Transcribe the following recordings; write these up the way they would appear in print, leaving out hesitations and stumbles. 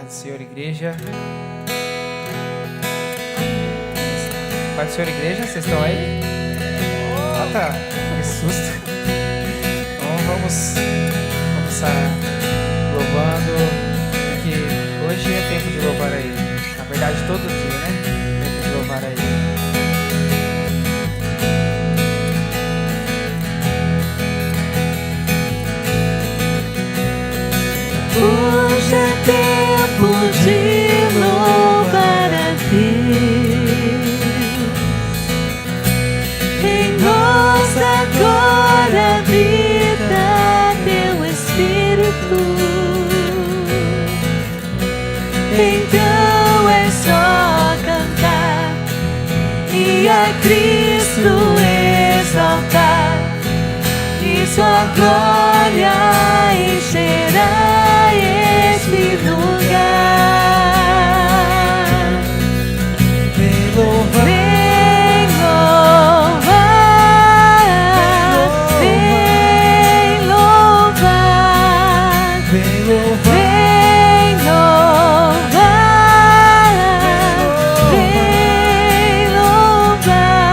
Paz do Senhor, igreja. Paz do Senhor, igreja, vocês estão aí? Ah, tá. Que susto. Então vamos começar louvando, porque hoje é tempo de louvar a Ele. Na verdade, todo dia, né? Tempo de louvar a Ele. Hoje é tempo de louvar a Deus. Em nós agora habita Teu Espírito. Então é só cantar e a Cristo exaltar, e Sua glória encherá este lugar. Vem louvar, vem louvar, vem louvar, vem louvar, vem louvar.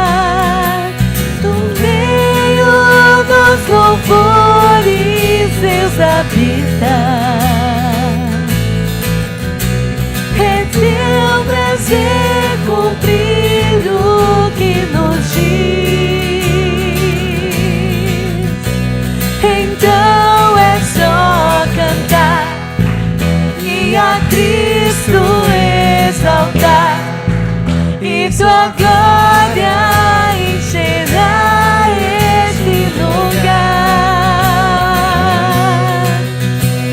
No meio dos louvores Deus habita. Teu prazer cumprir o que nos diz. Então é só cantar e a Cristo exaltar, e Sua glória encherá este lugar.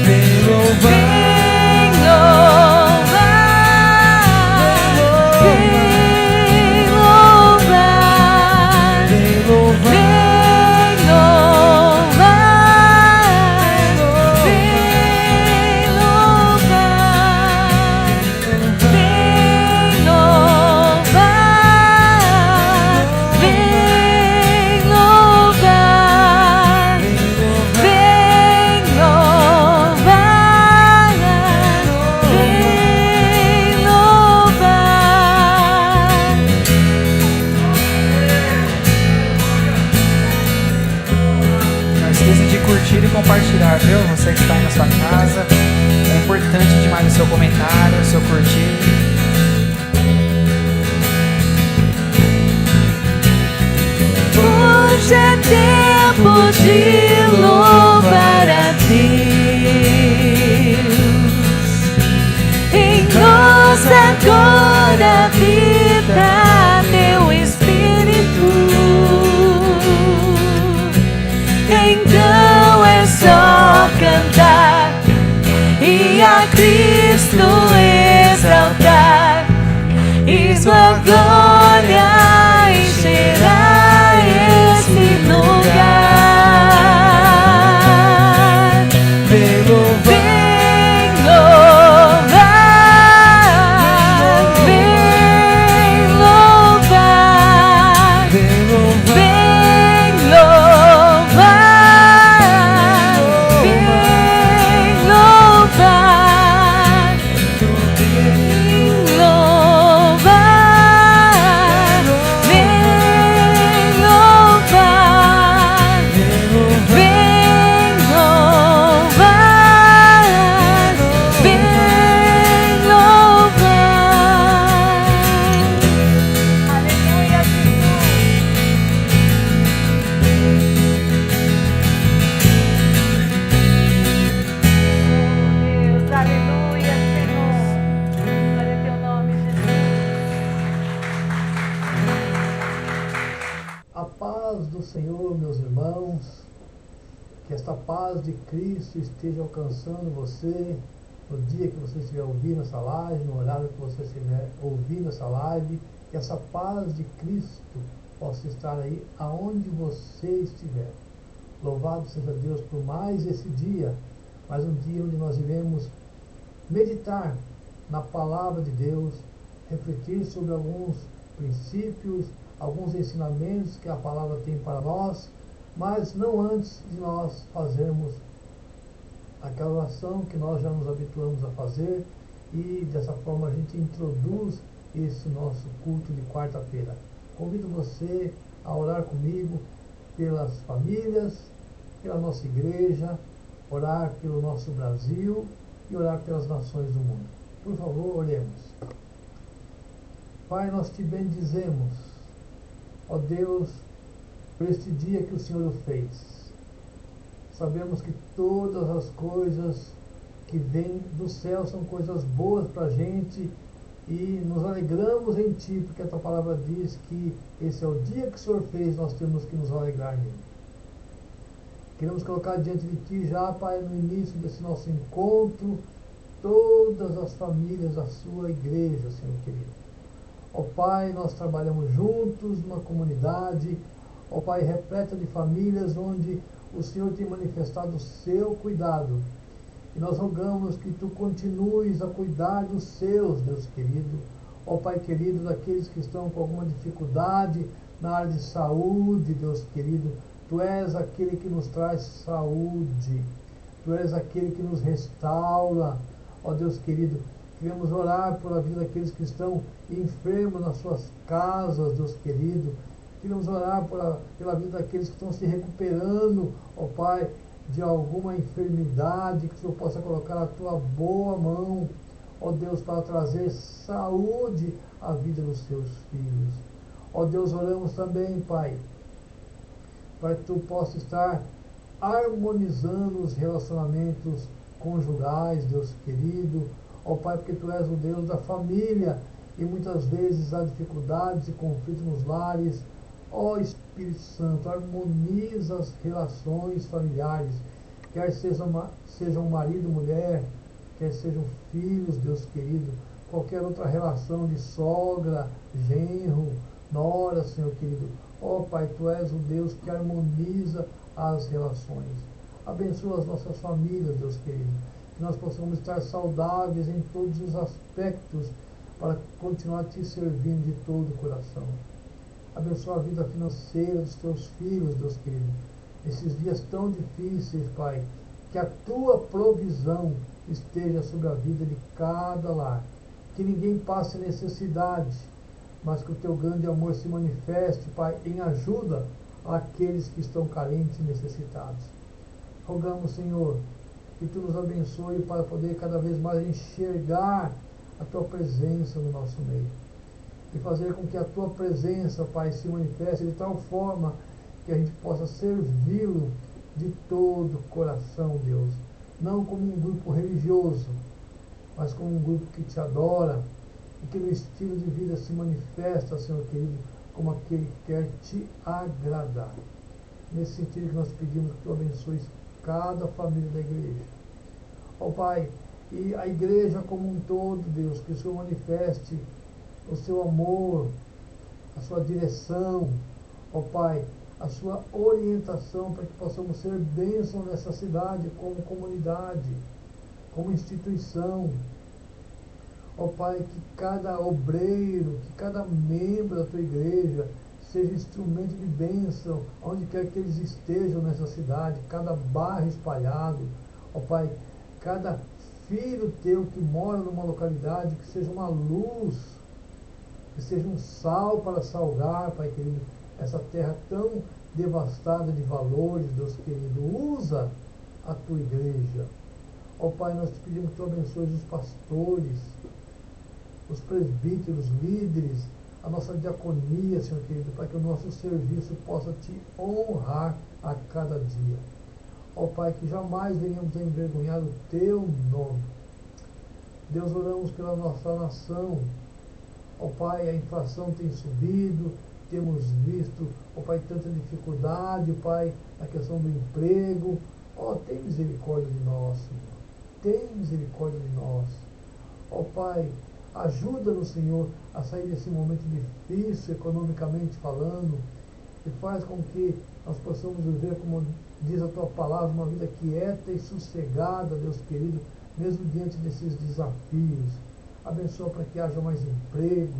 Vem louvar. Curtir e compartilhar, viu? Você que está aí na sua casa, é importante demais o seu comentário, o seu curtir. Hoje é tempo de louvar a Deus. Em nós agora habita Teu Espírito. Então é só cantar e a Cristo exaltar, e Sua glória encherá este lugar. Vem louvar, vem louvar, vem louvar, vem louvar. Senhor, meus irmãos, que esta paz de Cristo esteja alcançando você no dia que você estiver ouvindo essa live, no horário que você estiver ouvindo essa live, que essa paz de Cristo possa estar aí aonde você estiver. Louvado seja Deus por mais esse dia, mais um dia onde nós iremos meditar na palavra de Deus, refletir sobre alguns princípios, alguns ensinamentos que a palavra tem para nós, mas não antes de nós fazermos aquela oração que nós já nos habituamos a fazer, e dessa forma a gente introduz esse nosso culto de quarta-feira. Convido você a orar comigo pelas famílias, pela nossa igreja, orar pelo nosso Brasil e orar pelas nações do mundo. Por favor, oremos. Pai, nós te bendizemos, ó Deus, por este dia que o Senhor fez. Sabemos que todas as coisas que vêm do céu são coisas boas para a gente e nos alegramos em Ti, porque a Tua palavra diz que esse é o dia que o Senhor fez, nós temos que nos alegrar nele. Queremos colocar diante de Ti já, Pai, no início desse nosso encontro, todas as famílias da Sua igreja, Senhor querido. Ó Pai, nós trabalhamos juntos numa comunidade, ó Pai, repleta de famílias onde o Senhor tem manifestado o seu cuidado. E nós rogamos que Tu continues a cuidar dos seus, Deus querido. Ó Pai querido, daqueles que estão com alguma dificuldade na área de saúde, Deus querido. Tu és aquele que nos traz saúde. Tu és aquele que nos restaura, ó Deus querido. Queremos orar por a vida daqueles que estão enfermos nas suas casas, Deus querido. Queremos orar pela vida daqueles que estão se recuperando, ó Pai, de alguma enfermidade, que o Senhor possa colocar a Tua boa mão, ó Deus, para trazer saúde à vida dos Seus filhos. Ó Deus, oramos também, Pai, para que Tu possa estar harmonizando os relacionamentos conjugais, Deus querido. Ó Pai, porque Tu és o Deus da família e muitas vezes há dificuldades e conflitos nos lares. Ó Espírito Santo, harmoniza as relações familiares, quer sejam marido, mulher, quer sejam filhos, Deus querido, qualquer outra relação de sogra, genro, nora, Senhor querido. Ó Pai, Tu és o Deus que harmoniza as relações. Abençoa as nossas famílias, Deus querido, que nós possamos estar saudáveis em todos os aspectos para continuar Te servindo de todo o coração. Abençoa a vida financeira dos Teus filhos, Deus querido. Nesses dias tão difíceis, Pai, que a Tua provisão esteja sobre a vida de cada lar. Que ninguém passe necessidade, mas que o Teu grande amor se manifeste, Pai, em ajuda àqueles que estão carentes e necessitados. Rogamos, Senhor, que Tu nos abençoe para poder cada vez mais enxergar a Tua presença no nosso meio. E fazer com que a Tua presença, Pai, se manifeste de tal forma que a gente possa servi-lo de todo o coração, Deus. Não como um grupo religioso, mas como um grupo que Te adora e que no estilo de vida se manifesta, Senhor querido, como aquele que quer Te agradar. Nesse sentido que nós pedimos que Tu abençoes cada família da igreja. Ó Pai, e a igreja como um todo, Deus, que o Senhor manifeste o Seu amor, a Sua direção, ó Pai, a Sua orientação para que possamos ser bênção nessa cidade como comunidade, como instituição. Ó Pai, que cada obreiro, que cada membro da Tua igreja seja instrumento de bênção, onde quer que eles estejam nessa cidade, cada bairro espalhado. Ó Pai, cada filho Teu que mora numa localidade, que seja uma luz, que seja um sal para salgar, Pai querido, essa terra tão devastada de valores, Deus querido. Usa a Tua igreja. Ó Pai, nós Te pedimos que Tu abençoes os pastores, os presbíteros, líderes, a nossa diaconia, Senhor querido, para que o nosso serviço possa Te honrar a cada dia. Ó Pai, que jamais venhamos a envergonhar o Teu nome. Deus, oramos pela nossa nação. Ó Pai, a inflação tem subido, temos visto, ó Pai, tanta dificuldade, Pai, na questão do emprego. Ó, tem misericórdia de nós, Senhor. Tem misericórdia de nós. Ó Pai, ajuda-nos, Senhor, a sair desse momento difícil, economicamente falando, e faz com que nós possamos viver, como diz a Tua palavra, uma vida quieta e sossegada, Deus querido, mesmo diante desses desafios. Abençoa para que haja mais emprego,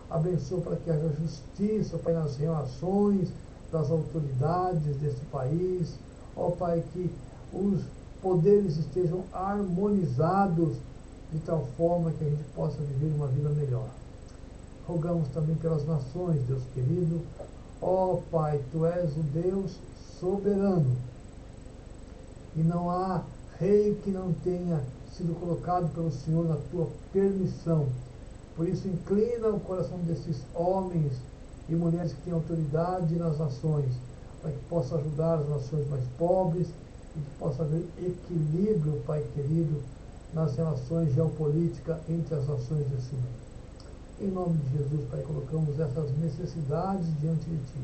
abençoa para que haja justiça, Pai, nas relações das autoridades deste país. Ó Pai, que os poderes estejam harmonizados de tal forma que a gente possa viver uma vida melhor. Rogamos também pelas nações, Deus querido. Ó Pai, Tu és o Deus soberano, e não há rei que não tenha sido colocado pelo Senhor na Tua permissão. Por isso, inclina o coração desses homens e mulheres que têm autoridade nas nações, para que possa ajudar as nações mais pobres e que possa haver equilíbrio, Pai querido, nas relações geopolíticas entre as nações desse mundo. Em nome de Jesus, Pai, colocamos essas necessidades diante de Ti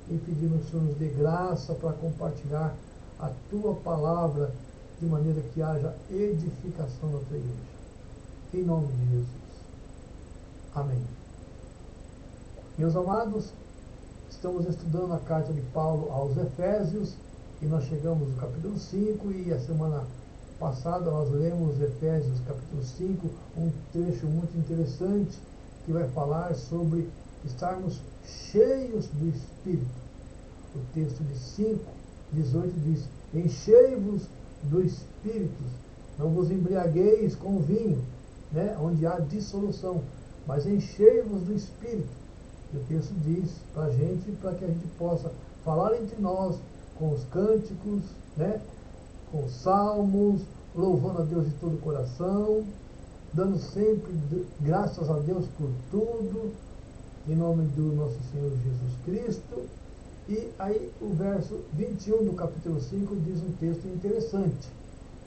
e pedimos que o Senhor nos dê graça para compartilhar a Tua palavra de maneira que haja edificação na Tua igreja. Em nome de Jesus. Amém. Meus amados, estamos estudando a carta de Paulo aos Efésios e nós chegamos no capítulo 5 e a semana passada nós lemos Efésios capítulo 5, um trecho muito interessante que vai falar sobre estarmos cheios do Espírito. O texto de 5:18 diz: enchei-vos do Espírito, não vos embriagueis com vinho, onde há dissolução, mas enchei-vos do Espírito. E o texto diz para a gente, para que a gente possa falar entre nós com os cânticos, com os salmos, louvando a Deus de todo o coração, dando sempre graças a Deus por tudo, em nome do nosso Senhor Jesus Cristo. E aí o verso 21 do capítulo 5 diz um texto interessante,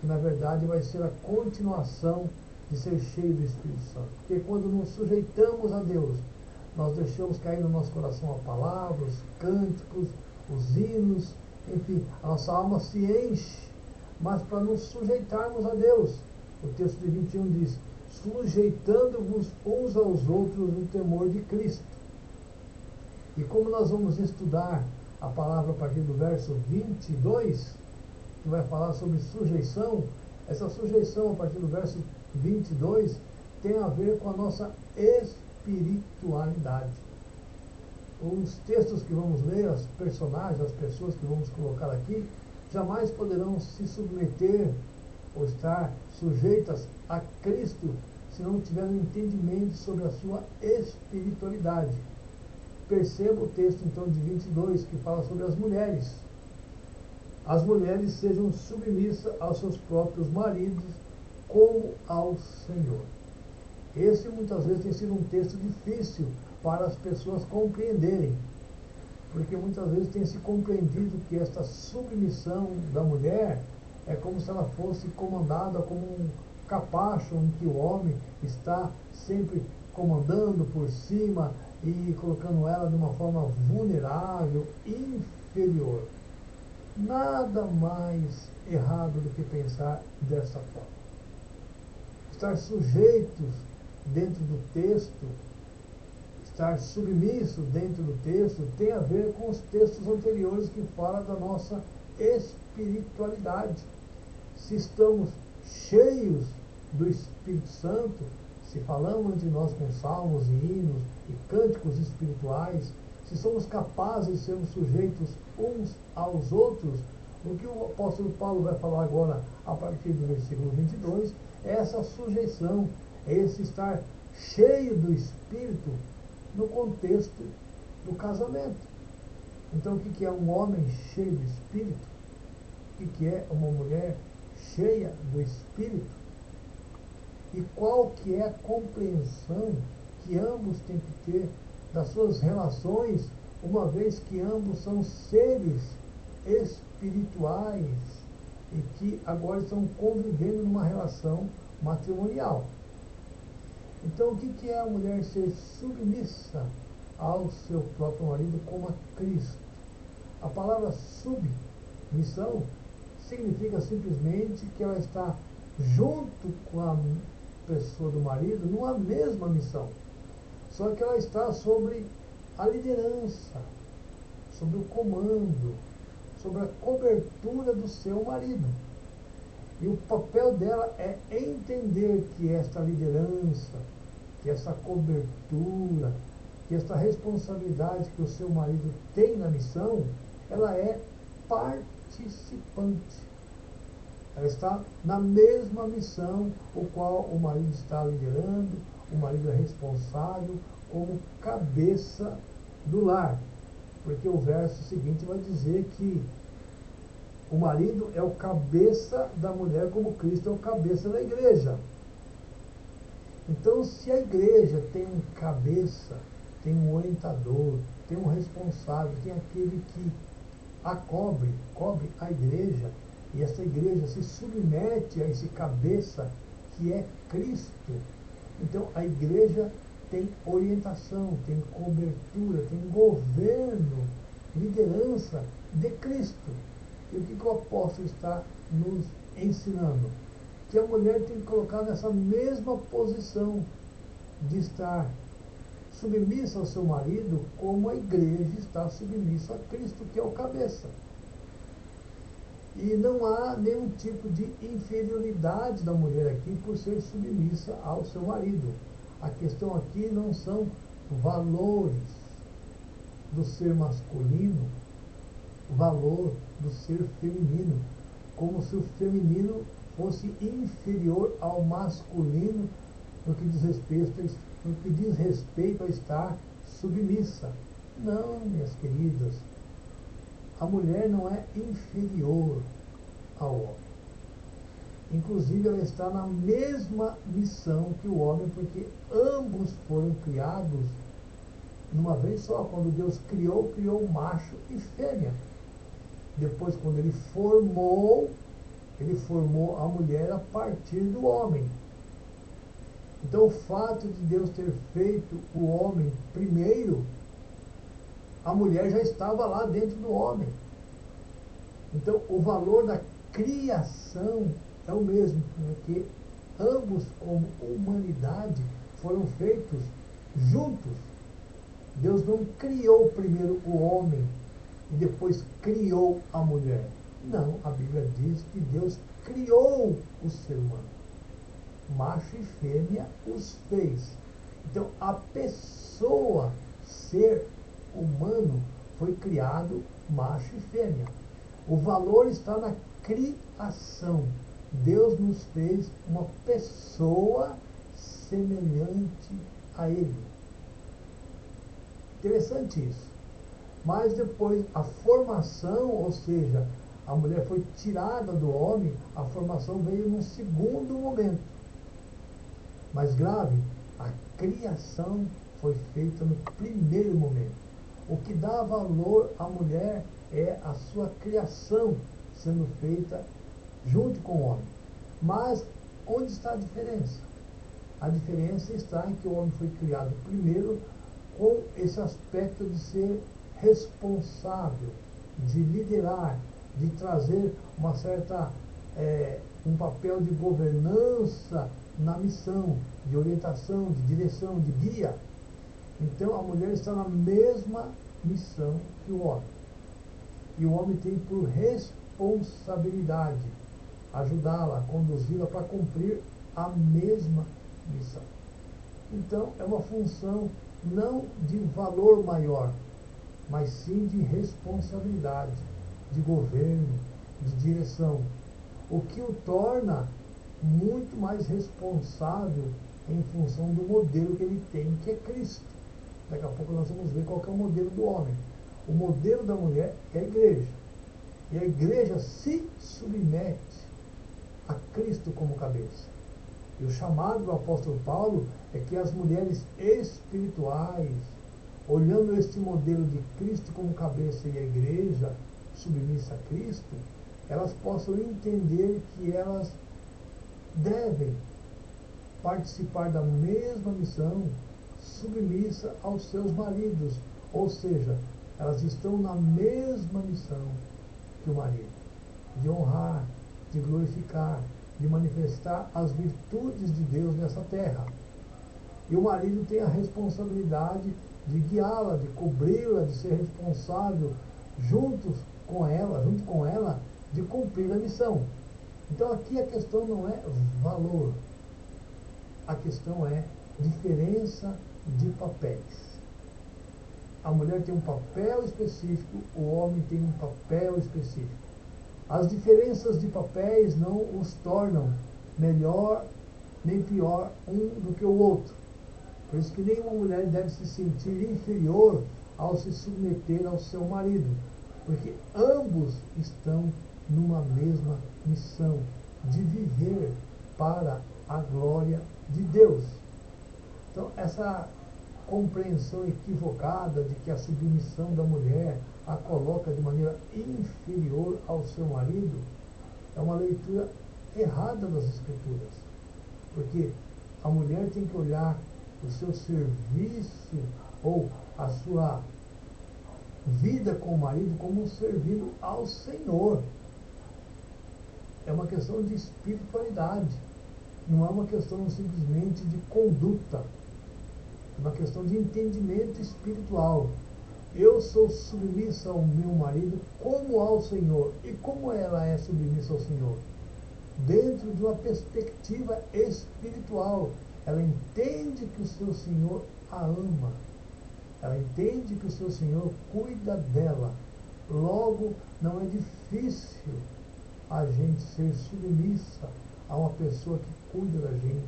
que na verdade vai ser a continuação de ser cheio do Espírito Santo. Porque quando nos sujeitamos a Deus, nós deixamos cair no nosso coração a palavra, os cânticos, os hinos, enfim, a nossa alma se enche, mas para nos sujeitarmos a Deus. O texto de 21 diz: sujeitando-vos uns aos outros no temor de Cristo. E como nós vamos estudar a palavra a partir do verso 22, que vai falar sobre sujeição, essa sujeição a partir do verso 22 tem a ver com a nossa espiritualidade. Os textos que vamos ler, as personagens, as pessoas que vamos colocar aqui, jamais poderão se submeter ou estar sujeitas a Cristo se não tiverem entendimento sobre a sua espiritualidade. Perceba o texto então de 22 que fala sobre as mulheres. As mulheres sejam submissas aos seus próprios maridos como ao Senhor. Esse muitas vezes tem sido um texto difícil para as pessoas compreenderem, porque muitas vezes tem se compreendido que esta submissão da mulher é como se ela fosse comandada como um capacho em que o homem está sempre comandando por cima e colocando ela de uma forma vulnerável, inferior. Nada mais errado do que pensar dessa forma. Estar sujeitos dentro do texto, estar submissos dentro do texto, tem a ver com os textos anteriores que falam da nossa espiritualidade. Se estamos cheios do Espírito Santo, se falamos entre nós com salmos e hinos e cânticos espirituais, se somos capazes de sermos sujeitos uns aos outros, o que o apóstolo Paulo vai falar agora a partir do versículo 22, é essa sujeição, é esse estar cheio do Espírito no contexto do casamento. Então, o que é um homem cheio do Espírito? O que é uma mulher cheia do Espírito? E qual que é a compreensão que ambos têm que ter das suas relações, uma vez que ambos são seres espirituais e que agora estão convivendo numa relação matrimonial. Então, o que é a mulher ser submissa ao seu próprio marido como a Cristo? A palavra submissão significa simplesmente que ela está junto com a pessoa do marido numa mesma missão. Só que ela está sobre a liderança, sobre o comando, sobre a cobertura do seu marido. E o papel dela é entender que esta liderança, que essa cobertura, que esta responsabilidade que o seu marido tem na missão, ela é participante. Ela está na mesma missão o qual o marido está liderando, o marido é responsável como cabeça do lar. Porque o verso seguinte vai dizer que o marido é o cabeça da mulher, como Cristo é o cabeça da igreja. Então, se a igreja tem um cabeça, tem um orientador, tem um responsável, tem aquele que cobre a igreja, e essa igreja se submete a esse cabeça que é Cristo. Então, a igreja tem orientação, tem cobertura, tem governo, liderança de Cristo. E o que o apóstolo está nos ensinando? Que a mulher tem que colocar nessa mesma posição de estar submissa ao seu marido, como a igreja está submissa a Cristo, que é o cabeça. E não há nenhum tipo de inferioridade da mulher aqui por ser submissa ao seu marido. A questão aqui não são valores do ser masculino, valor do ser feminino, como se o feminino fosse inferior ao masculino no que diz respeito a estar submissa. Não, minhas queridas, a mulher não é inferior ao homem. Inclusive, ela está na mesma missão que o homem, porque ambos foram criados numa vez só. Quando Deus criou macho e fêmea. Depois, quando ele formou a mulher a partir do homem. Então, o fato de Deus ter feito o homem primeiro, a mulher já estava lá dentro do homem. Então, o valor da criação é o mesmo, porque ambos, como humanidade, foram feitos juntos. Deus não criou primeiro o homem e depois criou a mulher. Não, a Bíblia diz que Deus criou o ser humano. Macho e fêmea os fez. Então, a pessoa, ser humano, foi criado macho e fêmea. O valor está na criação. Deus nos fez uma pessoa semelhante a Ele. Interessante isso. Mas depois a formação, ou seja, a mulher foi tirada do homem, a formação veio num segundo momento. Mais grave, a criação foi feita no primeiro momento. O que dá valor à mulher é a sua criação sendo feita junto com o homem. Mas onde está a diferença? A diferença está em que o homem foi criado primeiro com esse aspecto de ser responsável, de liderar, de trazer uma certa, um papel de governança na missão, de orientação, de direção, de guia. Então a mulher está na mesma missão que o homem. E o homem tem por responsabilidade ajudá-la, conduzi-la para cumprir a mesma missão. Então é uma função não de valor maior, mas sim de responsabilidade, de governo, de direção. O que o torna muito mais responsável em função do modelo que ele tem, que é Cristo. Daqui a pouco nós vamos ver qual que é o modelo do homem. O modelo da mulher é a igreja. E a igreja se submete a Cristo como cabeça. E o chamado do apóstolo Paulo é que as mulheres espirituais, olhando este modelo de Cristo como cabeça e a igreja submissa a Cristo, elas possam entender que elas devem participar da mesma missão, submissa aos seus maridos. Ou seja, elas estão na mesma missão que o marido, de honrar, de glorificar, de manifestar as virtudes de Deus nessa terra. E o marido tem a responsabilidade de guiá-la, de cobri-la, de ser responsável junto com ela, de cumprir a missão. Então aqui a questão não é valor, a questão é diferença de papéis. A mulher tem um papel específico, o homem tem um papel específico. As diferenças de papéis não os tornam melhor nem pior um do que o outro. Por isso que nenhuma mulher deve se sentir inferior ao se submeter ao seu marido, porque ambos estão numa mesma missão de viver para a glória de Deus. Então, essa compreensão equivocada de que a submissão da mulher a coloca de maneira inferior ao seu marido é uma leitura errada das Escrituras, porque a mulher tem que olhar o seu serviço ou a sua vida com o marido como um servindo ao Senhor. É uma questão de espiritualidade, não é uma questão simplesmente de conduta, é uma questão de entendimento espiritual. Eu sou submissa ao meu marido como ao Senhor. E como ela é submissa ao Senhor? Dentro de uma perspectiva espiritual. Ela entende que o seu Senhor a ama. Ela entende que o seu Senhor cuida dela. Logo, não é difícil a gente ser submissa a uma pessoa que cuida da gente,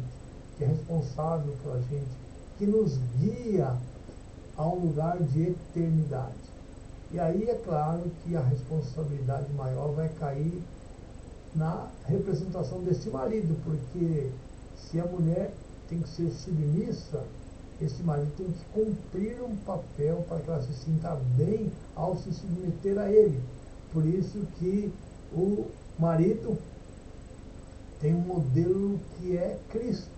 que é responsável pela gente, que nos guia a um lugar de eternidade. E aí é claro que a responsabilidade maior vai cair na representação deste marido, porque se a mulher tem que ser submissa, esse marido tem que cumprir um papel para que ela se sinta bem ao se submeter a ele. Por isso que o marido tem um modelo que é Cristo.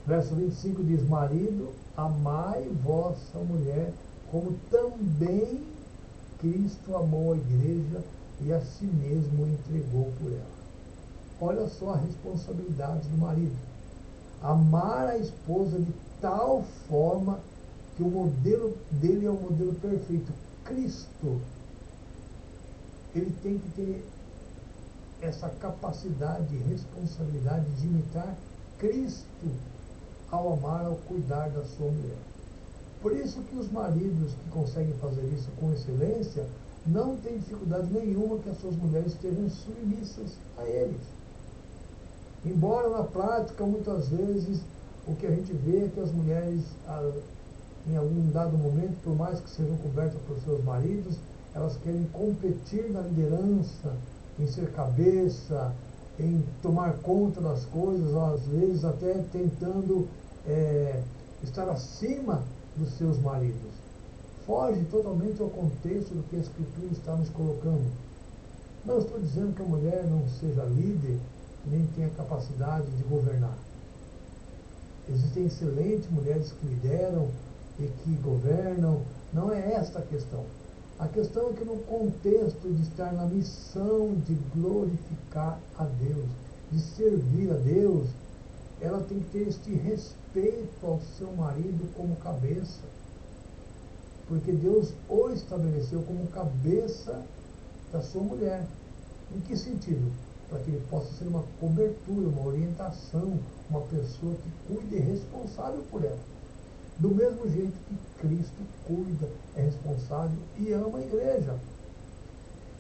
Verso 25 diz: marido, amai vossa mulher, como também Cristo amou a igreja e a si mesmo entregou por ela. Olha só a responsabilidade do marido. Amar a esposa de tal forma que o modelo dele é o modelo perfeito, Cristo. Ele tem que ter essa capacidade e responsabilidade de imitar Cristo ao amar, ao cuidar da sua mulher. Por isso que os maridos que conseguem fazer isso com excelência não têm dificuldade nenhuma que as suas mulheres estejam submissas a eles. Embora na prática, muitas vezes, o que a gente vê é que as mulheres, em algum dado momento, por mais que sejam cobertas por seus maridos, elas querem competir na liderança, em ser cabeça, em tomar conta das coisas, às vezes até tentando estar acima dos seus maridos. Foge totalmente ao contexto do que a Escritura está nos colocando. Não estou dizendo que a mulher não seja líder, nem tenha capacidade de governar. Existem excelentes mulheres que lideram e que governam. Não é esta a questão. A questão é que no contexto de estar na missão de glorificar a Deus, de servir a Deus, ela tem que ter este respeito ao seu marido como cabeça. Porque Deus o estabeleceu como cabeça da sua mulher. Em que sentido? Para que ele possa ser uma cobertura, uma orientação, uma pessoa que cuida e é responsável por ela. Do mesmo jeito que Cristo cuida, é responsável e ama a igreja.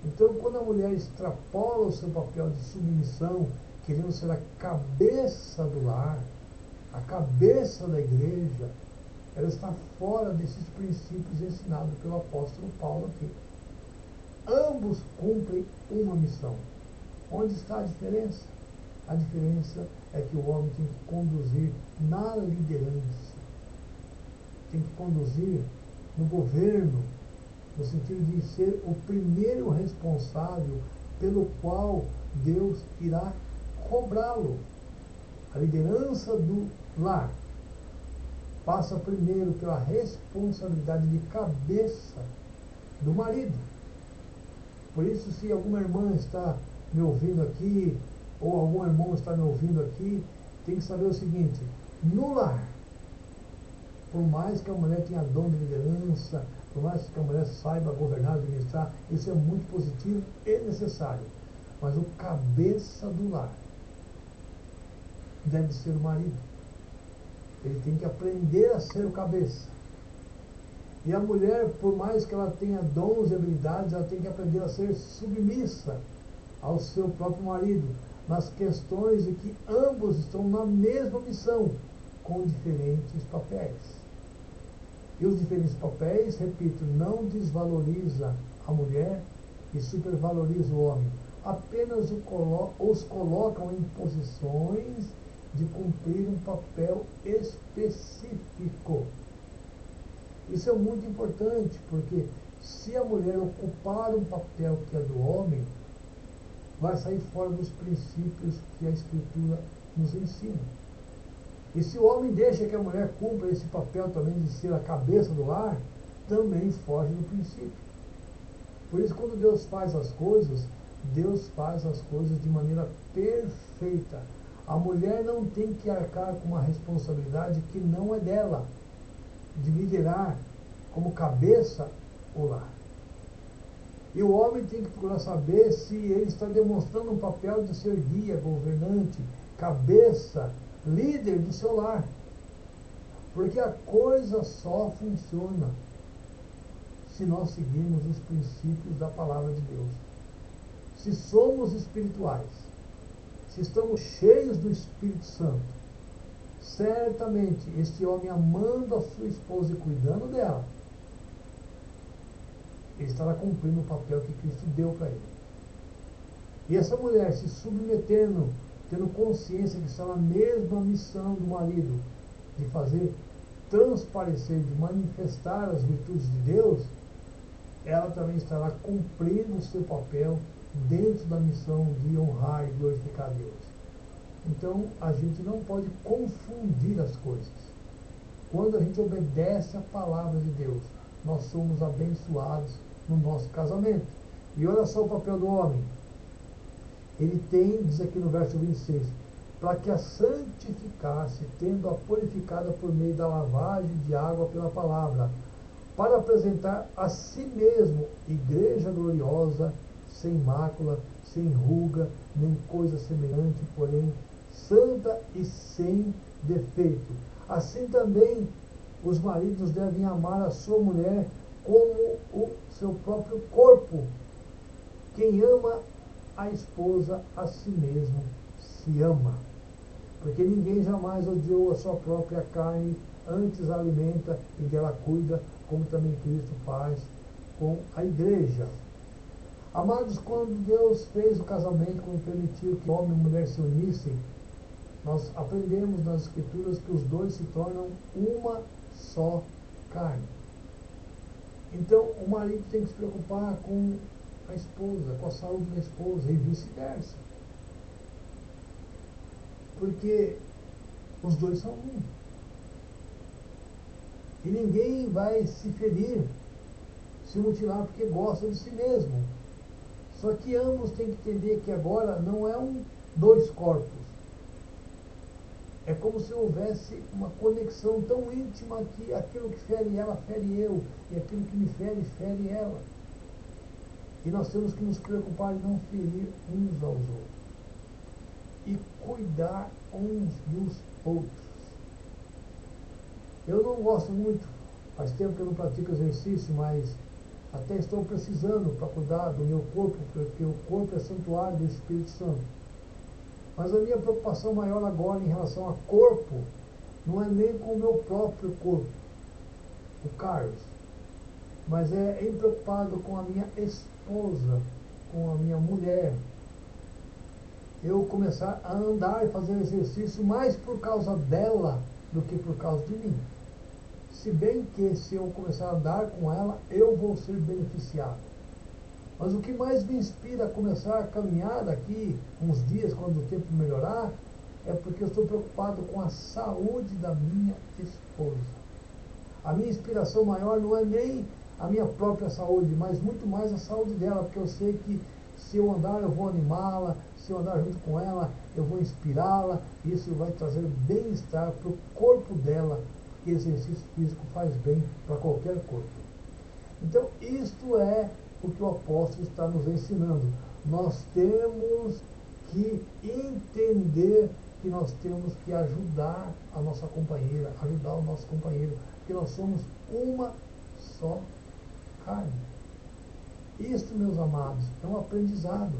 Então, quando a mulher extrapola o seu papel de submissão, querendo ser a cabeça do lar, a cabeça da igreja, ela está fora desses princípios ensinados pelo apóstolo Paulo aqui. Ambos cumprem uma missão. Onde está a diferença? A diferença é que o homem tem que conduzir na liderança, tem que conduzir no governo, no sentido de ser o primeiro responsável pelo qual Deus irá cobrá-lo. A liderança do lar passa primeiro pela responsabilidade de cabeça do marido. Por isso, se alguma irmã está me ouvindo aqui, ou algum irmão está me ouvindo aqui, tem que saber o seguinte: no lar, por mais que a mulher tenha dom de liderança, por mais que a mulher saiba governar, administrar, isso é muito positivo e necessário. Mas o cabeça do lar deve ser o marido. Ele tem que aprender a ser o cabeça. E a mulher, por mais que ela tenha dons e habilidades, ela tem que aprender a ser submissa ao seu próprio marido, nas questões de que ambos estão na mesma missão, com diferentes papéis. E os diferentes papéis, repito, não desvaloriza a mulher e supervaloriza o homem. Apenas os colocam em posições de cumprir um papel específico. Isso é muito importante, porque se a mulher ocupar um papel que é do homem, vai sair fora dos princípios que a Escritura nos ensina. E se o homem deixa que a mulher cumpra esse papel também de ser a cabeça do lar, também foge do princípio. Por isso, quando Deus faz as coisas de maneira perfeita. A mulher não tem que arcar com uma responsabilidade que não é dela, de liderar como cabeça o lar. E o homem tem que procurar saber se ele está demonstrando um papel de ser guia, governante, cabeça, líder do seu lar. Porque a coisa só funciona se nós seguirmos os princípios da palavra de Deus. Se somos espirituais, se estamos cheios do Espírito Santo, certamente este homem amando a sua esposa e cuidando dela, ele estará cumprindo o papel que Cristo deu para ele. E essa mulher se submetendo, tendo consciência que está na mesma missão do marido, de fazer transparecer, de manifestar as virtudes de Deus, ela também estará cumprindo o seu papel dentro da missão de honrar e glorificar a Deus. Então, a gente não pode confundir as coisas. Quando a gente obedece a palavra de Deus, nós somos abençoados no nosso casamento. E olha só o papel do homem. Ele tem, diz aqui no verso 26, para que a santificasse, tendo-a purificada por meio da lavagem de água pela palavra, para apresentar a si mesmo igreja gloriosa, sem mácula, sem ruga, nem coisa semelhante, porém santa e sem defeito. Assim também os maridos devem amar a sua mulher como o seu próprio corpo. Quem ama a esposa, a si mesmo se ama. Porque ninguém jamais odiou a sua própria carne, antes a alimenta e dela cuida, como também Cristo faz com a igreja. Amados, quando Deus fez o casamento, quando permitiu que homem e mulher se unissem, nós aprendemos nas Escrituras que os dois se tornam uma só carne. Então, o marido tem que se preocupar com a esposa, com a saúde da esposa e vice-versa. Porque os dois são um. E ninguém vai se ferir, se mutilar porque gosta de si mesmo. Só que ambos têm que entender que agora não é dois corpos. É como se houvesse uma conexão tão íntima que aquilo que fere ela, fere eu. E aquilo que me fere, fere ela. E nós temos que nos preocupar em não ferir uns aos outros. E cuidar uns dos outros. Eu não gosto muito, faz tempo que eu não pratico exercício, mas até estou precisando para cuidar do meu corpo, porque o corpo é santuário do Espírito Santo. Mas a minha preocupação maior agora em relação a corpo, não é nem com o meu próprio corpo, o Carlos, mas é em preocupado com a minha esposa, com a minha mulher. Eu começar a andar e fazer exercício mais por causa dela do que por causa de mim. Se bem que se eu começar a andar com ela, eu vou ser beneficiado. Mas o que mais me inspira a começar a caminhar daqui uns dias, quando o tempo melhorar, é porque eu estou preocupado com a saúde da minha esposa. A minha inspiração maior não é nem a minha própria saúde, mas muito mais a saúde dela, porque eu sei que se eu andar eu vou animá-la, se eu andar junto com ela eu vou inspirá-la, isso vai trazer bem-estar para o corpo dela, porque exercício físico faz bem para qualquer corpo. Então isto é o que o apóstolo está nos ensinando. Nós temos que entender que nós temos que ajudar a nossa companheira, ajudar o nosso companheiro, porque nós somos uma só carne. Isto, meus amados, é um aprendizado.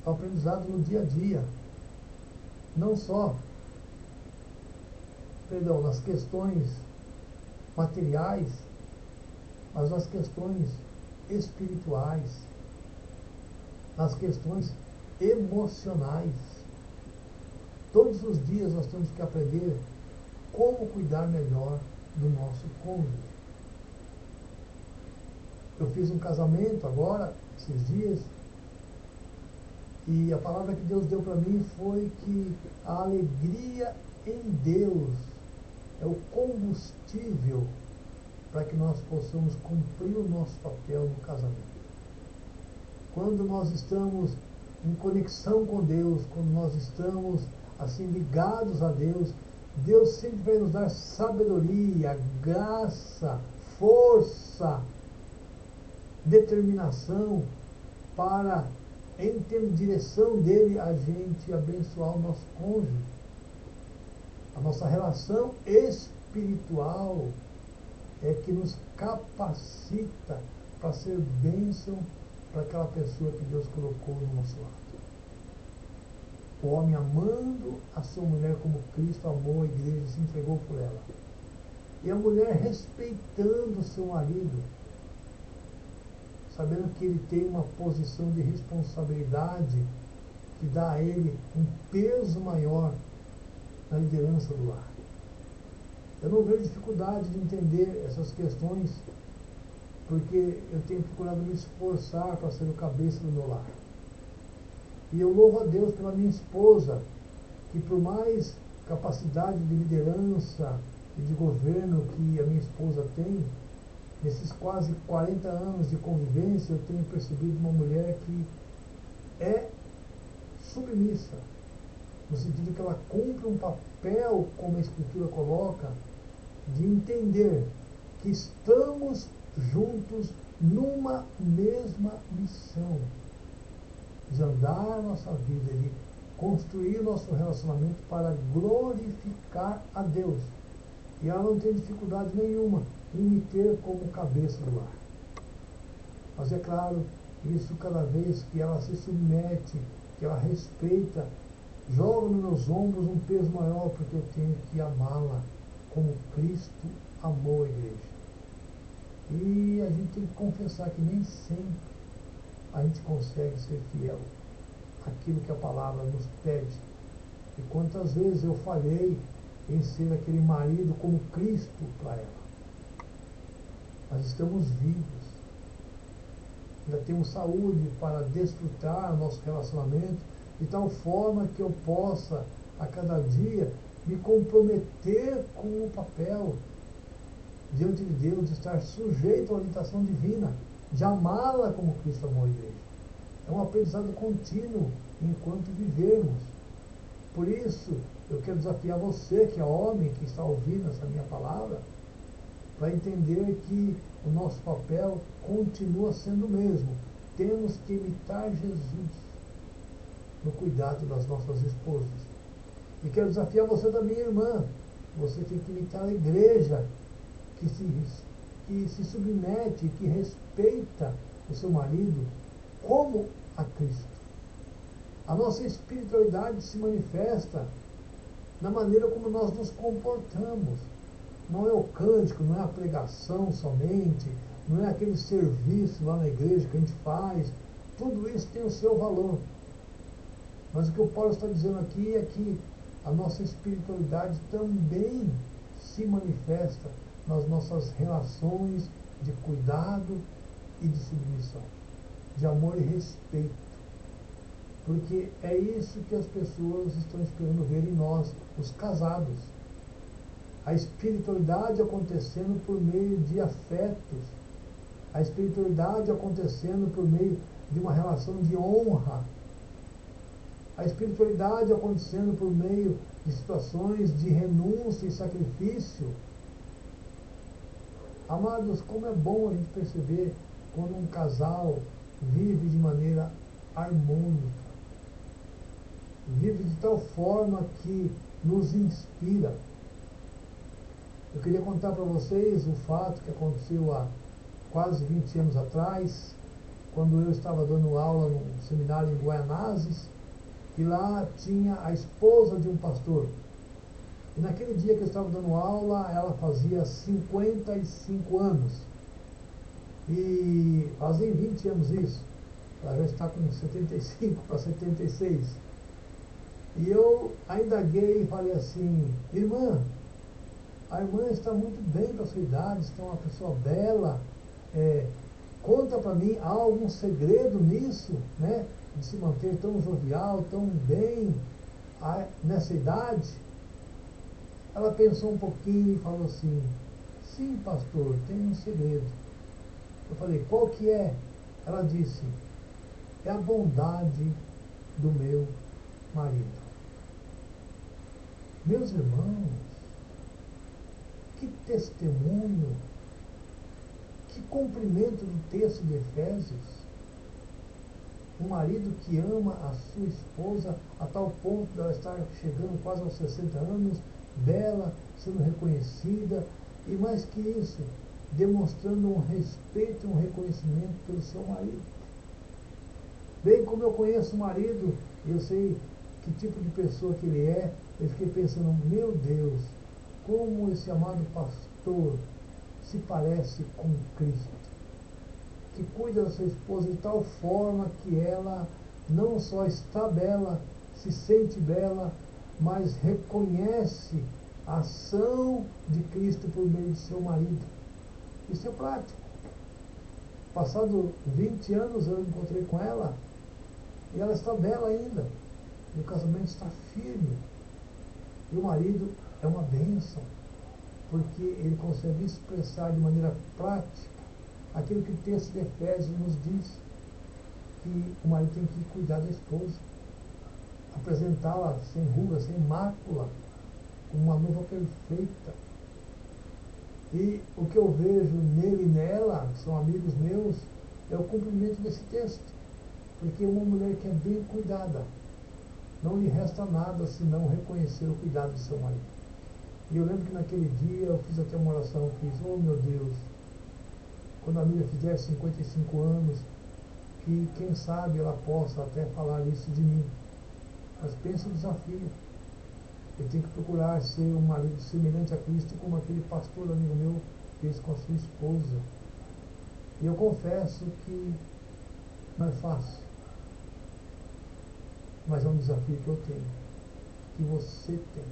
É um aprendizado no dia a dia. Não só, nas questões materiais, mas nas questões espirituais, nas questões emocionais. Todos os dias nós temos que aprender como cuidar melhor do nosso cônjuge. Eu fiz um casamento agora, esses dias, e a palavra que Deus deu para mim foi que a alegria em Deus é o combustível para que nós possamos cumprir o nosso papel no casamento. Quando nós estamos em conexão com Deus, quando nós estamos assim ligados a Deus, Deus sempre vai nos dar sabedoria, graça, força, determinação para, em termos de direção dele, a gente abençoar o nosso cônjuge. A nossa relação espiritual é que nos capacita para ser bênção para aquela pessoa que Deus colocou no nosso lado. O homem amando a sua mulher como Cristo amou a igreja e se entregou por ela. E a mulher respeitando o seu marido, sabendo que ele tem uma posição de responsabilidade que dá a ele um peso maior na liderança do lar. Eu não vejo dificuldade de entender essas questões, porque eu tenho procurado me esforçar para ser o cabeça do meu lar. E eu louvo a Deus pela minha esposa, que por mais capacidade de liderança e de governo que a minha esposa tem, nesses quase 40 anos de convivência, eu tenho percebido uma mulher que é submissa, no sentido que ela cumpre um papel, como a Escritura coloca, de entender que estamos juntos numa mesma missão, de andar a nossa vida, de construir nosso relacionamento para glorificar a Deus. E ela não tem dificuldade nenhuma em me ter como cabeça do lar. Mas é claro, isso cada vez que ela se submete, que ela respeita, joga nos meus ombros um peso maior, porque eu tenho que amá-la como Cristo amou a igreja. E a gente tem que confessar que nem sempre a gente consegue ser fiel àquilo que a palavra nos pede. E quantas vezes eu falhei em ser aquele marido como Cristo para ela. Nós estamos vivos, ainda temos saúde para desfrutar nosso relacionamento de tal forma que eu possa a cada dia me comprometer com o papel diante de Deus, de estar sujeito à orientação divina, de amá-la como Cristo amou a igreja. É um aprendizado contínuo enquanto vivermos. Por isso, eu quero desafiar você, que é homem, que está ouvindo essa minha palavra, para entender que o nosso papel continua sendo o mesmo. Temos que imitar Jesus no cuidado das nossas esposas. E quero desafiar você também, irmã. Você tem que imitar a igreja que se submete, que respeita o seu marido como a Cristo. A nossa espiritualidade se manifesta na maneira como nós nos comportamos. Não é o cântico, não é a pregação somente, não é aquele serviço lá na igreja que a gente faz. Tudo isso tem o seu valor. Mas o que o Paulo está dizendo aqui é que a nossa espiritualidade também se manifesta nas nossas relações de cuidado e de submissão, de amor e respeito. Porque é isso que as pessoas estão esperando ver em nós, os casados. A espiritualidade acontecendo por meio de afetos, a espiritualidade acontecendo por meio de uma relação de honra, a espiritualidade acontecendo por meio de situações de renúncia e sacrifício. Amados, como é bom a gente perceber quando um casal vive de maneira harmônica, vive de tal forma que nos inspira. Eu queria contar para vocês o fato que aconteceu há quase 20 anos atrás, quando eu estava dando aula num seminário em Guaianazes, e lá tinha a esposa de um pastor. E naquele dia que eu estava dando aula, ela fazia 55 anos. E fazem 20 anos isso. Ela já está com 75 para 76. E eu ainda indaguei e falei assim: irmã, a irmã está muito bem para a sua idade, está uma pessoa bela. Conta para mim, há algum segredo nisso, né? De se manter tão jovial, tão bem nessa idade? Ela pensou um pouquinho e falou assim: sim, pastor, tem um segredo. Eu falei: qual que é? Ela disse: é a bondade do meu marido. Meus irmãos, que testemunho, que cumprimento do texto de Efésios. Um marido que ama a sua esposa a tal ponto de ela estar chegando quase aos 60 anos, bela, sendo reconhecida, e mais que isso, demonstrando um respeito e um reconhecimento pelo seu marido. Bem como eu conheço o marido, eu sei que tipo de pessoa que ele é, eu fiquei pensando: meu Deus, como esse amado pastor se parece com Cristo, que cuida da sua esposa de tal forma que ela não só está bela, se sente bela, mas reconhece a ação de Cristo por meio de seu marido. Isso é prático. Passado 20 anos eu encontrei com ela e ela está bela ainda. E o casamento está firme. E o marido é uma bênção, porque ele consegue expressar de maneira prática aquilo que o texto de Efésios nos diz, que o marido tem que cuidar da esposa, apresentá-la sem ruga, sem mácula, como uma noiva perfeita. E o que eu vejo nele e nela, que são amigos meus, é o cumprimento desse texto. Porque uma mulher que é bem cuidada, não lhe resta nada senão reconhecer o cuidado de seu marido. E eu lembro que naquele dia eu fiz até uma oração, fiz: oh meu Deus, quando a Miriam fizer 55 anos, que quem sabe ela possa até falar isso de mim. Mas pensa o desafio. Ele tem que procurar ser um marido semelhante a Cristo, como aquele pastor amigo meu fez com a sua esposa. E eu confesso que não é fácil, mas é um desafio que eu tenho, que você tem.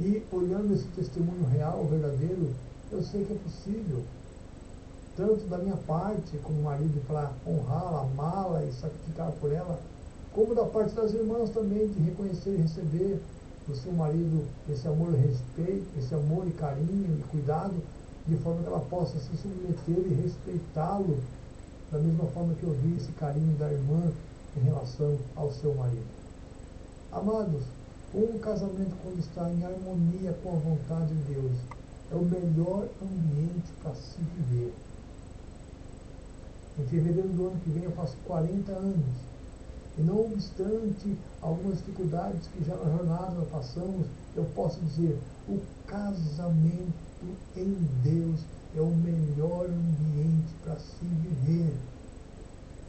E olhando esse testemunho real, verdadeiro, eu sei que é possível, tanto da minha parte como marido, para honrá-la, amá-la e sacrificar por ela, como da parte das irmãs também, de reconhecer e receber do seu marido esse amor e respeito, esse amor e carinho e cuidado, de forma que ela possa se submeter e respeitá-lo da mesma forma que eu vi esse carinho da irmã em relação ao seu marido. Amados, um casamento, quando está em harmonia com a vontade de Deus, é o melhor ambiente para se viver. Em fevereiro do ano que vem eu faço 40 anos. E não obstante algumas dificuldades que já na jornada nós passamos, eu posso dizer: o casamento em Deus é o melhor ambiente para se viver.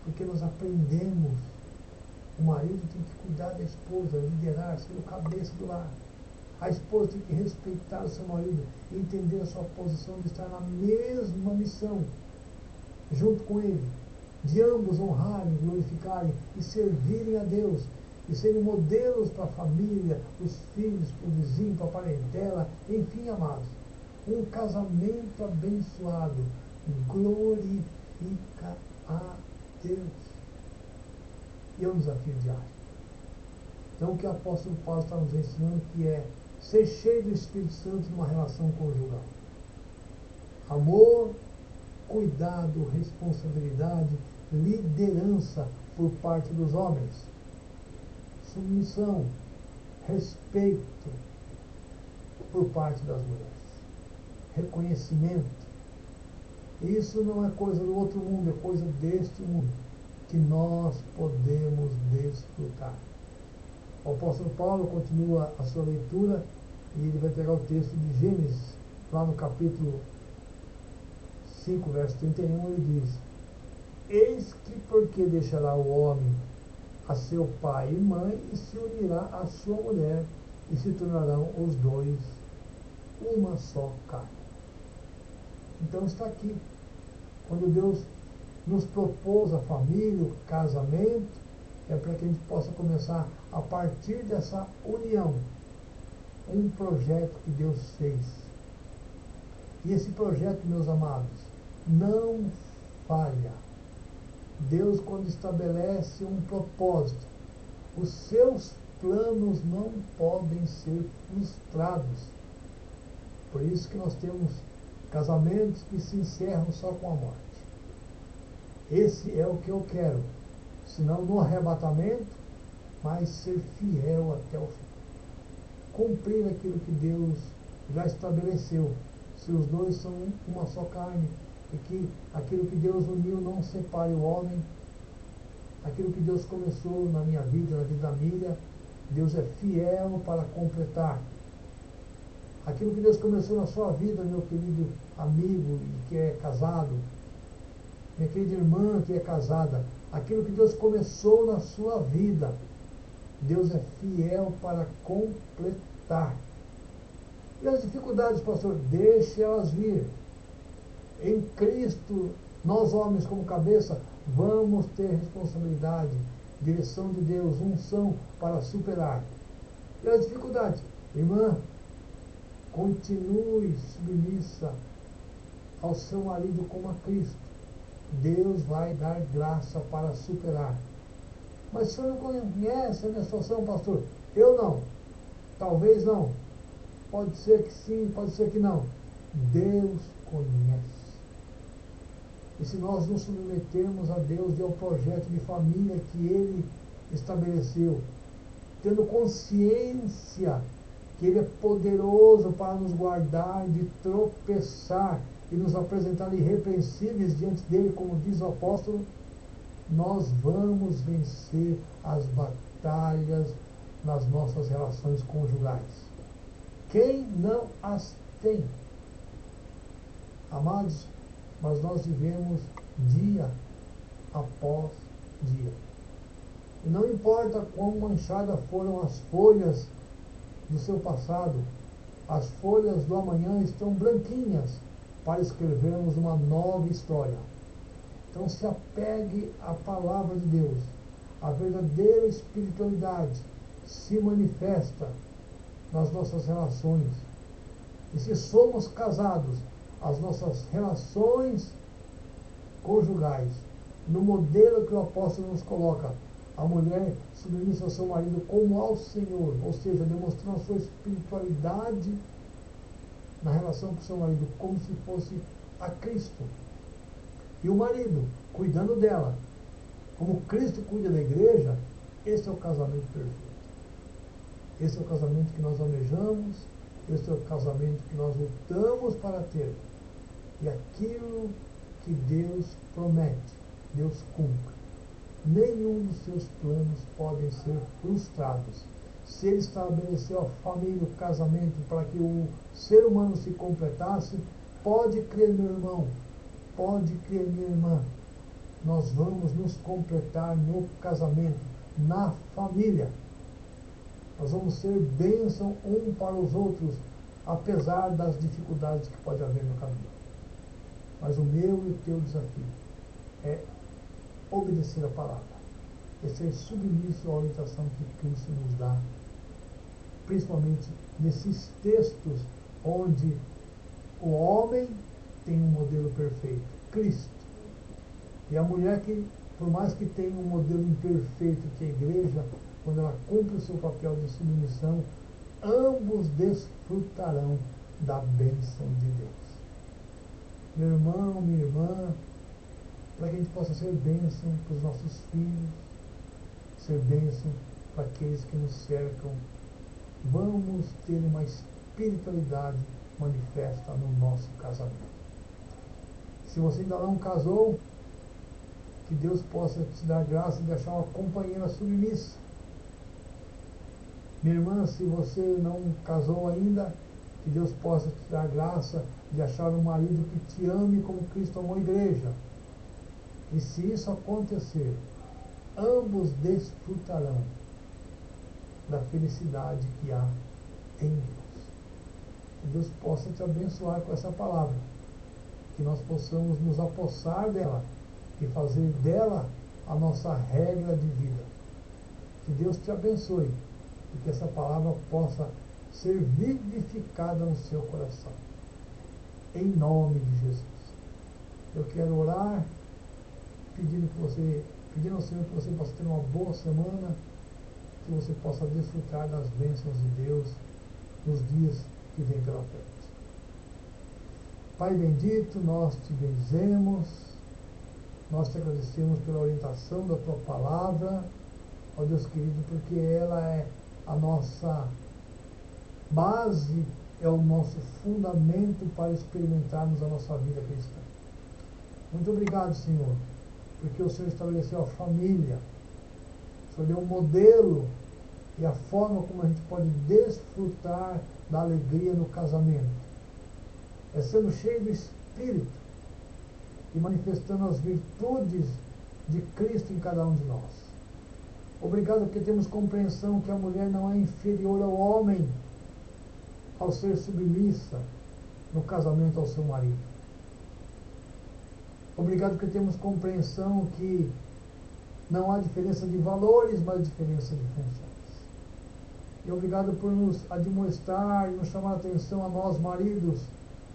Porque nós aprendemos, o marido tem que cuidar da esposa, liderar, ser o cabeça do lar. A esposa tem que respeitar o seu marido e entender a sua posição de estar na mesma missão, junto com ele, de ambos honrarem, glorificarem e servirem a Deus, e serem modelos para a família, para os filhos, para o vizinho, para a parentela, enfim, amados. Um casamento abençoado glorifica a Deus. E é um desafio diário. Então, o que o apóstolo Paulo está nos ensinando que é ser cheio do Espírito Santo numa relação conjugal. Amor, cuidado, responsabilidade, liderança por parte dos homens, submissão, respeito por parte das mulheres, reconhecimento. Isso não é coisa do outro mundo, é coisa deste mundo, que nós podemos desfrutar. O apóstolo Paulo continua a sua leitura e ele vai pegar o texto de Gênesis, lá no capítulo 5, verso 31, ele diz: eis que porque deixará o homem a seu pai e mãe, e se unirá à sua mulher, e se tornarão os dois uma só carne. Então está aqui. Quando Deus nos propôs a família, o casamento, é para que a gente possa começar, a partir dessa união, um projeto que Deus fez. E esse projeto, meus amados, não falha. Deus, quando estabelece um propósito, os seus planos não podem ser frustrados. Por isso que nós temos casamentos que se encerram só com a morte. Esse é o que eu quero. Senão no arrebatamento, mas ser fiel até o fim. Cumprir aquilo que Deus já estabeleceu. Se os dois são uma só carne, e que aquilo que Deus uniu não separe o homem, aquilo que Deus começou na minha vida, na vida da Miriam, Deus é fiel para completar. Aquilo que Deus começou na sua vida, meu querido amigo que é casado, minha querida irmã que é casada, aquilo que Deus começou na sua vida, Deus é fiel para completar. E as dificuldades, pastor, deixe elas vir. Em Cristo, nós homens como cabeça, vamos ter responsabilidade, direção de Deus, unção para superar. E as dificuldades, irmã, continue submissa ao seu marido como a Cristo. Deus vai dar graça para superar. Mas o senhor não conhece a minha situação, pastor? Eu não. Talvez não. Pode ser que sim, pode ser que não. Deus conhece. E se nós nos submetermos a Deus e ao projeto de família que Ele estabeleceu, tendo consciência que Ele é poderoso para nos guardar de tropeçar e nos apresentar irrepreensíveis diante dele, como diz o apóstolo, nós vamos vencer as batalhas nas nossas relações conjugais. Quem não as tem? Amados, mas nós vivemos dia após dia. E não importa quão manchadas foram as folhas do seu passado, as folhas do amanhã estão branquinhas para escrevermos uma nova história. Então se apegue à palavra de Deus. A verdadeira espiritualidade se manifesta nas nossas relações. E se somos casados, as nossas relações conjugais, no modelo que o apóstolo nos coloca, a mulher submissa ao seu marido como ao Senhor, ou seja, demonstrando a sua espiritualidade na relação com o seu marido, como se fosse a Cristo. E o marido, cuidando dela, como Cristo cuida da igreja, esse é o casamento perfeito. Esse é o casamento que nós almejamos, esse é o casamento que nós lutamos para ter. E aquilo que Deus promete, Deus cumpre. Nenhum dos seus planos podem ser frustrados. Se Ele estabeleceu a família, o casamento, para que o ser humano se completasse, pode crer, meu irmão, pode crer, minha irmã, nós vamos nos completar no casamento, na família. Nós vamos ser bênção um para os outros, apesar das dificuldades que pode haver no caminho. Mas o meu e o teu desafio é obedecer a palavra, é ser submisso à orientação que Cristo nos dá, principalmente nesses textos onde o homem tem um modelo perfeito, Cristo, e a mulher que, por mais que tenha um modelo imperfeito, que é a igreja, quando ela cumpre o seu papel de submissão, ambos desfrutarão da bênção de Deus. Meu irmão, minha irmã, para que a gente possa ser bênção para os nossos filhos, ser bênção para aqueles que nos cercam, vamos ter uma espiritualidade manifesta no nosso casamento. Se você ainda não casou, que Deus possa te dar graça de achar uma companheira submissa. Minha irmã, se você não casou ainda, Que Deus possa te dar graça de achar um marido que te ame como Cristo amou a igreja. E se isso acontecer, ambos desfrutarão da felicidade que há em Deus. Que Deus possa te abençoar com essa palavra. Que nós possamos nos apossar dela e fazer dela a nossa regra de vida. Que Deus te abençoe e que essa palavra possa ser vivificada no seu coração. Em nome de Jesus. Eu quero orar pedindo ao Senhor que você possa ter uma boa semana, que você possa desfrutar das bênçãos de Deus nos dias que vêm pela frente. Pai bendito, nós te bendizemos, nós te agradecemos pela orientação da tua palavra, ó Deus querido, porque ela é a nossa base, é o nosso fundamento para experimentarmos a nossa vida cristã. Muito obrigado, Senhor, porque o Senhor estabeleceu a família, o Senhor deu um modelo e a forma como a gente pode desfrutar da alegria no casamento. É sendo cheio do Espírito e manifestando as virtudes de Cristo em cada um de nós. Obrigado porque temos compreensão que a mulher não é inferior ao homem ao ser submissa no casamento ao seu marido. Obrigado porque temos compreensão que não há diferença de valores, mas diferença de funções. E obrigado por nos admoestar e nos chamar a atenção a nós, maridos,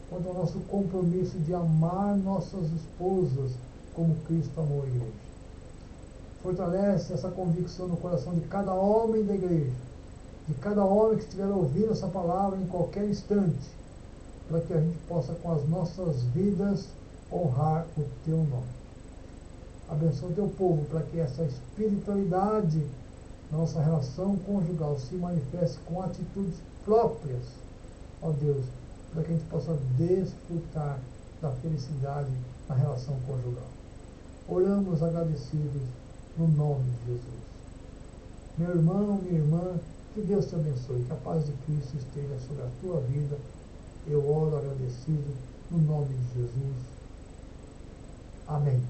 quanto ao nosso compromisso de amar nossas esposas como Cristo amou a igreja. Fortalece essa convicção no coração de cada homem da igreja, de cada homem que estiver ouvindo essa palavra em qualquer instante, para que a gente possa com as nossas vidas honrar o teu nome. Abençoa o teu povo para que essa espiritualidade na nossa relação conjugal se manifeste com atitudes próprias, ó Deus, para que a gente possa desfrutar da felicidade na relação conjugal. Oramos agradecidos no nome de Jesus. Meu irmão, minha irmã, que Deus te abençoe, que a paz de Cristo esteja sobre a tua vida. Eu oro agradecido no nome de Jesus. Amém.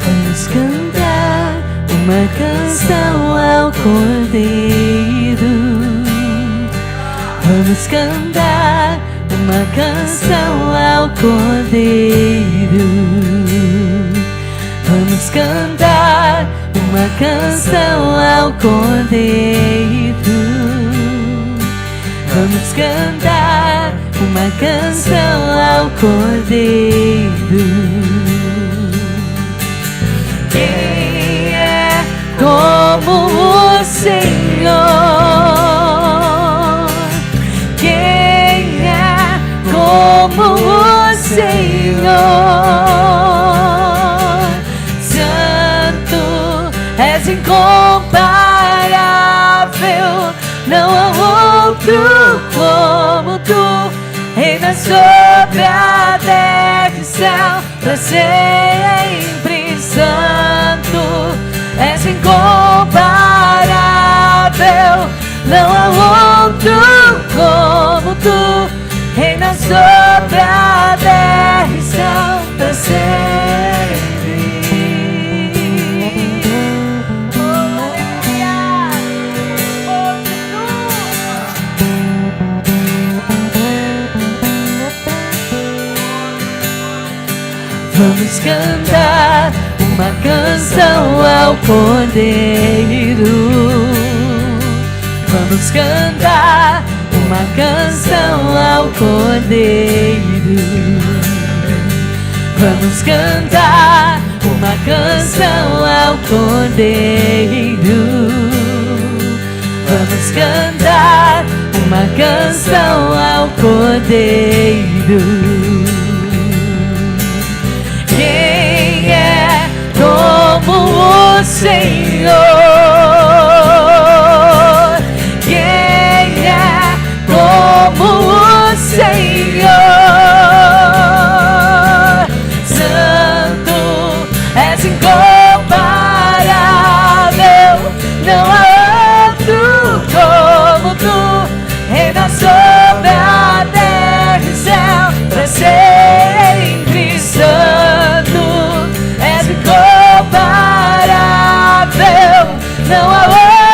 Vamos cantar uma canção ao Cordeiro. Vamos cantar uma canção ao Cordeiro. Vamos cantar uma canção ao Cordeiro. Vamos cantar uma canção ao Cordeiro. Quem é como o Senhor? Quem é como o Senhor? Santo, és incomparável, não há outro como tu. Reina sobre a terra e céu, pra sempre. Santo, és incomparável, não há outro como tu. Reina sobre a terra e céu, pra sempre. Oh, aleluia! Oh, Jesus! Vamos cantar uma canção ao Cordeiro. Vamos cantar uma canção ao Cordeiro. Vamos cantar uma canção ao Cordeiro. Vamos cantar uma canção ao Cordeiro. Quem é como o Senhor? Quem é como o Senhor? Santo, és incomparável, não há outro como tu. Reina sobre a terra e céu, pra sempre. Santo, és incomparável, não há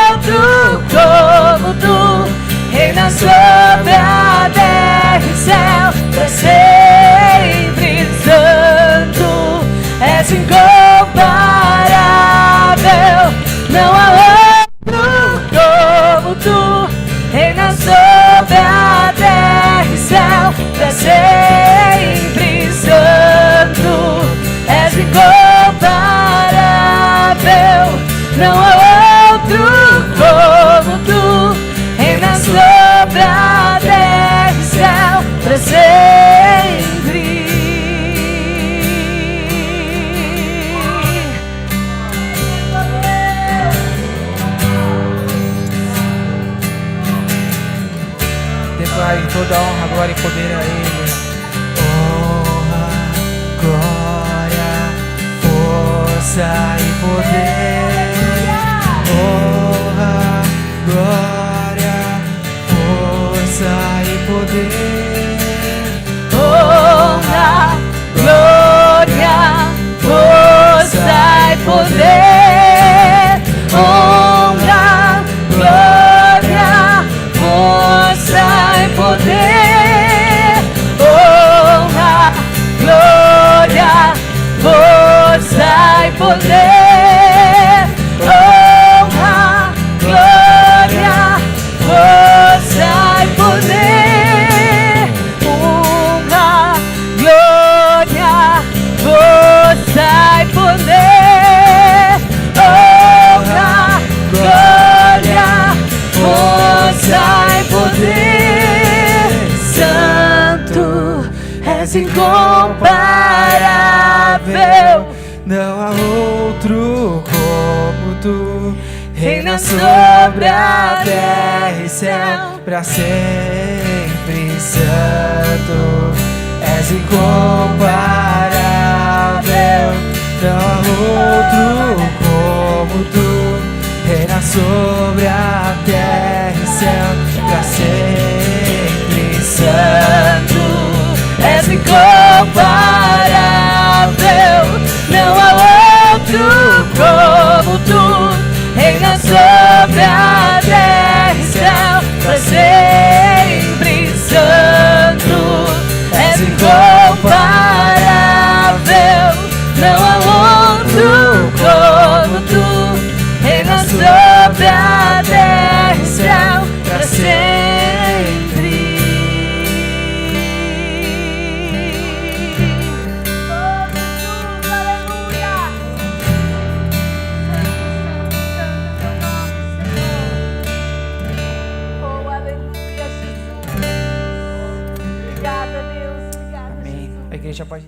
outro como tu. Reina sobre a terra e céu, pra sempre. Santo, és incomparável, não há outro como tu. Reina sobre a terra e céu, pra sempre. Santo, és incomparável, não há outro como tu. Reina sobre a terra e céu, pra sempre. Declare toda honra, glória e poder a Ele. Honra, glória, força e poder. Honra, glória, força e poder. Honra, glória, força e poder. Honra, glória, força e poder. Honra, glória, força e poder. Honra, glória, força e poder. Honra, glória, força e poder. Honra, glória, força e poder. Santo, és incomparável, Não há outro como tu. reina sobre a terra e céu, pra sempre. Santo, és incomparável, não há outro como tu. Reina sobre a terra e céu, pra sempre. Santo, és incomparável, não há outro como tu. Reina sobre a terra e céu, pra sempre. Santo, és incomparável, não há outro como tu. Reina sobre a terra e céu, pra sempre. Oh, Jesus, aleluia. Oh, aleluia, Jesus. Obrigada, Deus. Obrigada, Amém. Jesus. A igreja pode